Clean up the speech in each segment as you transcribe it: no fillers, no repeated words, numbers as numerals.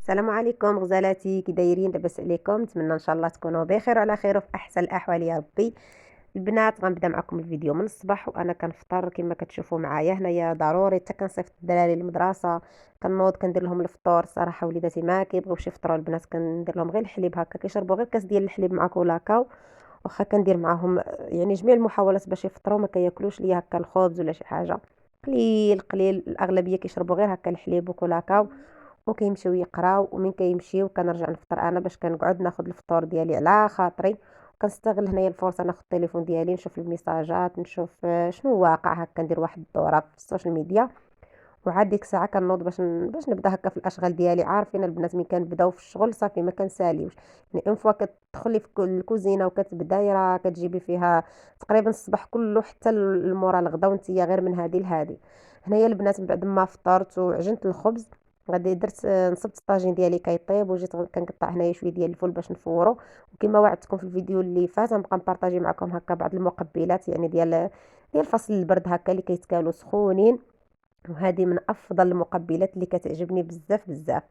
السلام عليكم غزالاتي، كي دايرين؟ لاباس عليكم؟ نتمنى ان شاء الله تكونوا بخير وعلى خير وفي احسن الاحوال يا ربي. البنات، غنبدا معكم الفيديو من الصباح وانا كنفطر كما كتشوفوا معايا هنايا. ضروري حتى كنصيفط الدراري للمدرسه، كنوض كندير لهم الفطور. الصراحه وليداتي ما كيبغيوش يفطروا، البنات كندير لهم غير الحليب هكا، كيشربوا غير كاس ديال الحليب مع كولاكاو. واخا كندير معاهم يعني جميع المحاولات باش يفطروا، ما كياكلوش ليا هكا الخبز ولا شي حاجه. قليل قليل، الاغلبيه كيشربوا غير هكا الحليب وكولاكاو وكيمشيو يقراو. ومن كيمشيو كنرجع نفطر انا، باش كنقعد ناخذ الفطور ديالي على خاطري. كنستغل هنايا الفرصه ناخذ التليفون ديالي نشوف الميساجات، نشوف شنو واقع هكا، ندير واحد الدوره في السوشيال ميديا. وعاد ديك الساعه كنوض باش نبدا هكا في الاشغال ديالي. عارفين البنات ملي كنبداو في الشغل صافي ما كنساليوش. يعني اون فوا كتدخلي في الكوزينه وكتبداي راه كتجيبي فيها تقريبا الصباح كله حتى المورا الغدا، وانت غير من هذه لهذه. هنايا البنات من بعد ما فطرت وعجنت الخبز، غادي درت نصبت الطاجين ديالي كيطيب، وجيت كنقطع هنايا شويه ديال الفول باش نفورو. وكما وعدتكم في الفيديو اللي فات غنبقى نبارطاجي معكم هكا بعض المقبلات، يعني ديال فصل البرد هكا اللي كيتكالوا سخونين. وهذه من افضل المقبلات اللي كتعجبني بزاف بزاف.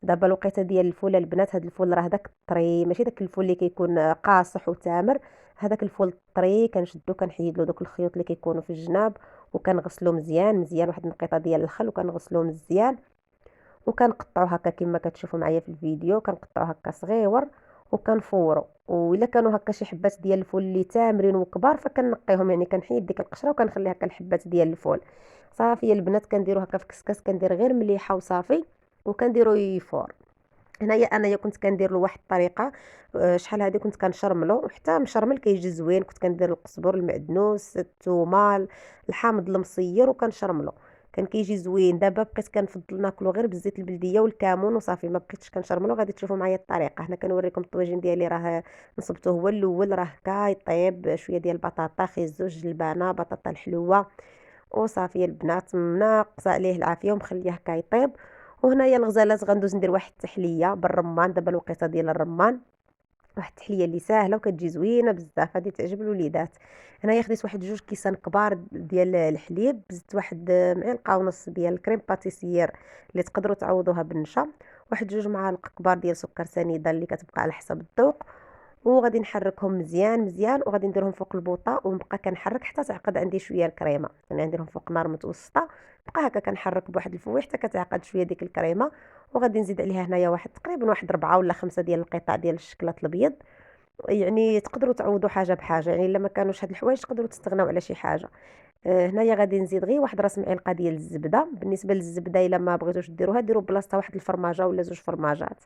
دابا الوقيته ديال الفول البنات، هذا الفول راه داك الطري، ماشي داك الفول اللي كيكون قاصح وتامر. هذاك الفول الطري كنشدو كنحيد له دوك الخيوط اللي كيكونوا في الجناب، وكنغسلو مزيان مزيان واحد النقيطه ديال الخل، وكنغسلو مزيان. وكنقطعو هكا كما كتشوفوا معايا في الفيديو، كنقطعو هكا صغيور وكنفورو. والا كانوا هكا شي حبات ديال الفول اللي تامرين وكبار فكنقيهم، يعني كنحيد ديك القشره وكنخلي هكا الحبات ديال الفول. صافي البنات كنديرو هكا في كسكاس، كندير غير مليحه وصافي، وكنديرو يفور. هنايا انايا كنت كندير له واحد الطريقه. شحال هادي كنت كنشرملو، وحتى مشرمل كيجي زوين. كنت كندير القزبر، المعدنوس، الثومه، الحامض المصير، وكنشرملو. كان كيجي زوين. دابا بقيت كنفضل ناكلو غير بالزيت البلديه والكمون وصافي، ما بقيتش كنشرملو. غادي تشوفوا معايا الطريقه. هنا كنوريكم الطويجين ديالي، راه نصبته هو الاول راه كيطيب. شويه ديال البطاطا، خيزو، جلبانه، بطاطا الحلوه، وصافي البنات مناقصه عليه العافيه ومخليه كيطيب. وهنايا الغزالات غندوز ندير واحد التحليه بالرمان. دابا الوقيته ديال الرمان، واحد التحليه اللي ساهله وكتجي زوينه بزاف، غادي تعجب الوليدات. هنايا خديت واحد جوج كيسان كبار ديال الحليب، زدت واحد معلقه ونص ديال الكريم باتيسير اللي تقدروا تعوضوها بالنشا، واحد جوج معالق كبار ديال سكر سنيده اللي كتبقى على حسب الذوق. وغادي نحركهم مزيان مزيان، وغادي نديرهم فوق البوطه ونبقى كنحرك حتى تعقد عندي شويه الكريمه. يعني نديرهم فوق نار متوسطه، بقى هكا كنحرك بواحد الفوي حتى كتعقد شويه ديك الكريمه. وغادي نزيد عليها هنايا واحد تقريبا واحد 4 ولا 5 ديال القطع ديال الشكلاط الابيض. يعني تقدروا تعوضوا حاجه بحاجه، يعني الا ما كانوش هاد الحوايج تقدروا تستغناو على شي حاجه. هنايا غادي نزيد غير واحد راس معلقه ديال الزبده. بالنسبه للزبده الا ما بغيتوش ديروها، ديروا بلاصتها واحد الفرماجه ولا زوج فرماجات.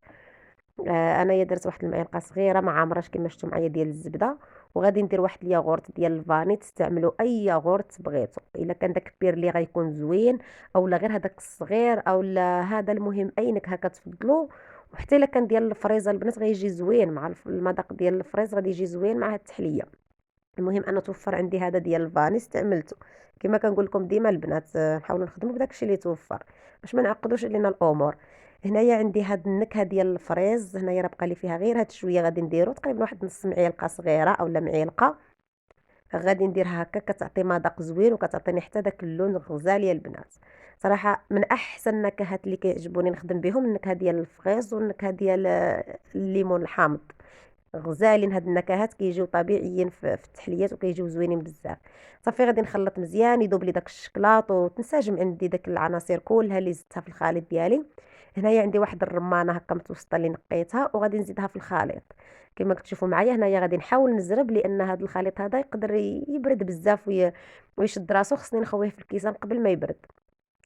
انايا درت واحد المعلقه صغيره ما عامراش كما شفتوا معايا ديال الزبده. وغادي ندير واحد الياغورت ديال الفاني. تستعملوا اي ياغورت بغيتو، الا كان داك البيرلي غيكون زوين، اولا غير هذاك الصغير، اولا هذا، المهم اي نكهه كتفضلوا. وحتى الا كان ديال الفريزه البنات غيجي زوين مع المذاق ديال الفريز، غادي يجي زوين مع هاد التحليه. المهم انا توفر عندي هذا ديال الفاني استعملته. كما كنقول لكم ديما البنات، نحاولوا نخدموا بداك الشيء اللي توفر باش ما نعقدوش علينا الامور. هنايا عندي هاد النكهه ديال الفريز. هنايا راه بقى لي فيها غير هاد شويه، غادي نديرو تقريبا واحد نص معلقه صغيره اولا معلقه. غادي نديرها هكا كتعطي مذاق زوين وكتعطيني حتى داك اللون الغزال يا البنات. صراحه من احسن النكهات اللي كيعجبوني نخدم بهم النكهه ديال الفريز والنكهه ديال الليمون الحامض. غزالين هاد النكهات، كيجيو طبيعيين في التحليات وكيجيو زوينين بزاف. صافي غادي نخلط مزيان يذوب لي داك الشكلاط وتنسجم عندي داك العناصر كلها اللي زدتها في الخليط ديالي. هنايا عندي واحد الرمانه هكا متوسطه اللي نقيتها وغادي نزيدها في الخليط. كما كتشوفوا معايا هنايا غادي نحاول نزرب، لان هذا الخليط هذا يقدر يبرد بزاف ويشد راسو. خصني نخويه في الكيسان قبل ما يبرد.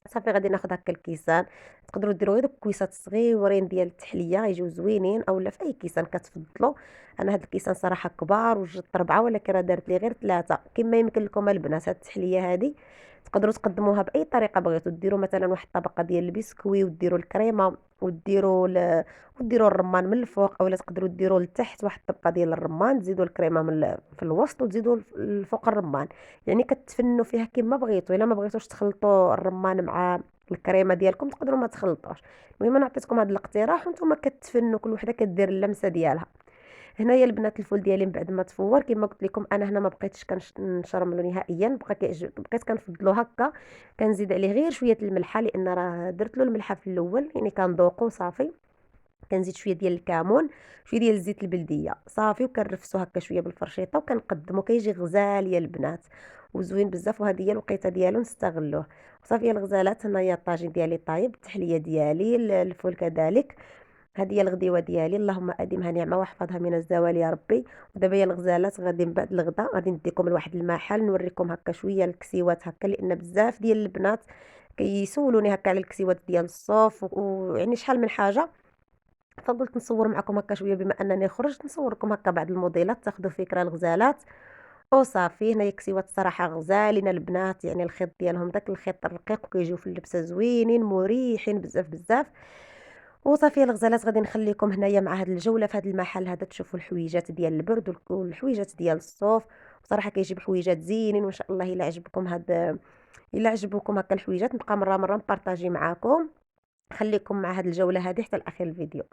صافي غادي ناخذ هكا الكيسان. تقدروا ديروا غير دوك الكويسات الصغيورين ديال التحليه يجيو زوينين، اولا في اي كيسان كتفضلوا. انا هاد الكيسان صراحه كبار وجدت 4، ولكن راه دارت لي غير 3. كما يمكن لكم البنات هاد التحليه هادي تقدروا تقدموها باي طريقه بغيتوا. ديروا مثلا واحد الطبقه ديال البسكوي وديروا الكريمه وديروا الرمان من الفوق، اولا تقدروا ديروا لتحت واحد الطبقه ديال الرمان، تزيدوا الكريمه في الوسط وتزيدوا الفوق الرمان. يعني كتفنوا فيها كما بغيتوا. الا ما بغيتوش تخلطوا الرمان مع الكريمه ديالكم تقدروا ما تخلطوش. المهم انا عطيتكم هذا الاقتراح وانتم كتفنوا، كل وحده كدير اللمسه ديالها. هنايا البنات الفول ديالي من بعد ما تفور كما قلت لكم انا هنا ما بقيتش كنشرملو نهائيا، بقى كيعجب، بقيت كنفضلو هكا. كنزيد عليه غير شويه الملحه، لان راه درت له الملحه في الاول يعني كنذوقو صافي. كنزيد شويه ديال الكمون، شويه ديال الزيت البلديه صافي، وكنرفسو هكا شويه بالفرشيطه وكنقدمو، كيجي غزال يا البنات وزوين بزاف. وهذه هي الوقيته ديالو نستغلوه. صافي الغزالات، هنايا الطاجين ديالي طايب، التحليه ديالي، الفول كذلك. هذه هي الغديوه ديالي، اللهم ادمها نعمه واحفظها من الزوال يا ربي. ودابا يا الغزالات غادي من بعد الغدا غادي نديكم لواحد المحل نوريكم هكا شويه الكسيوات هكا، لان بزاف ديال البنات كيسولوني هكا على الكسيوات ديال الصوف ويعني شحال من حاجه. فقلت نصور معكم هكا شويه، بما انني خرجت نصوركم هكا بعض الموديلات تاخذوا فكره الغزالات. وصافي هنايا كسيوات صراحه غزالين البنات، يعني الخيط ديالهم داك الخيط الرقيق، وكيجيو في اللبسه زوينين مريحين بزاف بزاف. وصافي الغزالات غادي نخليكم هنايا مع هاد الجوله في هاد المحل هذا، تشوفوا الحويجات ديال البرد والحويجات ديال الصوف. بصراحه كيجيب حويجات زينين، وان شاء الله الا عجبكم هاد، الا عجبوكم هكا الحويجات نبقى مره مره نبارطاجي معاكم. خليكم مع هاد الجوله هذه حتى لاخر الفيديو.